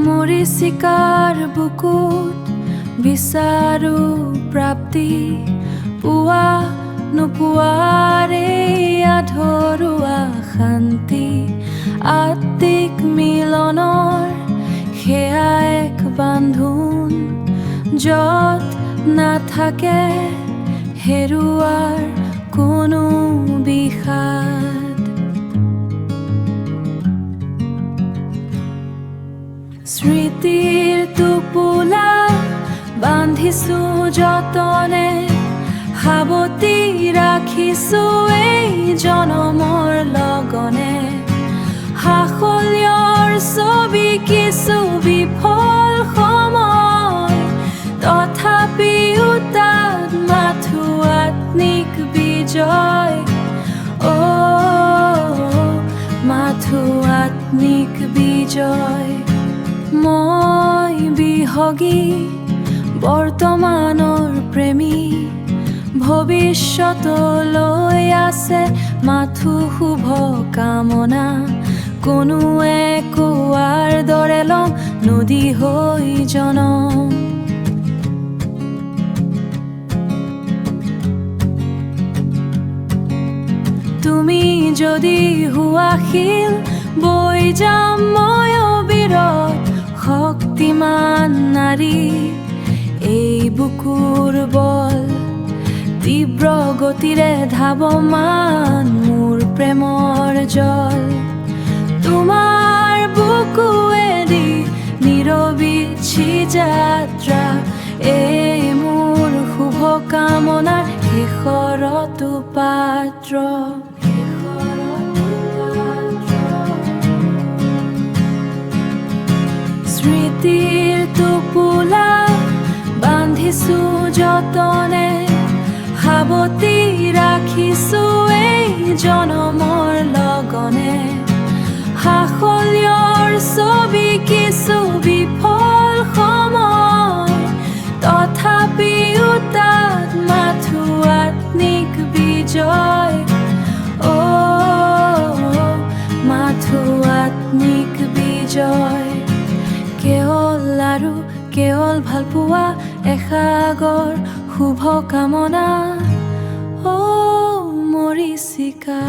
মৰিচিকাৰ বুকুত বিচাৰো প্ৰাপ্তি পোৱা নোপোৱাৰে আধৰুৱা শান্তি আত্মিক মিলনৰ সেয়া এক বান্ধোন য'ত নাথাকে হেৰুৱাৰ কোনো বিষাদ স্মৃতিৰ টোপোলা বান্ধিছো যতনে সাৱটি ৰাখিছো এই জনমৰ লগনে সাফল্যৰ ছবি কিছু বিফল সময় তথাপিও তাত মাথো আত্মিক বিজয় মাথো আত্মিক বিজয় মই বিহগী বৰ্তমানৰ প্ৰেমী ভৱিষ্যতলৈ আছে মাথো শুভ কামনা কোনোৱে কোৱাৰ দৰে লম নদী হৈ জনম তুমি যদি হোৱাশীল বৈ যাম মই অবিৰত শক্তিমান নাৰী এই বুকুৰ বল তীব্ৰ গতিৰে ধাৱমান মোৰ প্ৰেমৰ জল তোমাৰ বুকুৱেদি নিৰবিচ্ছি যাত্ৰা এই মোৰ শুভ কামনাৰ শেষৰটো পাত্ৰ স্মৃতিৰ টোপোলা বান্ধিছো যতনে সাৱটি ৰাখিছো এই জনমৰ লগনে সাফল্যৰ ছবি কিছু বিফল সময় তথাপিও তাত মাথো আত্মিক বিজয় মাথো আত্মিক বিজয় কেৱল ভালপোৱা এসাগৰ শুভ কামনা মৰিচিকা।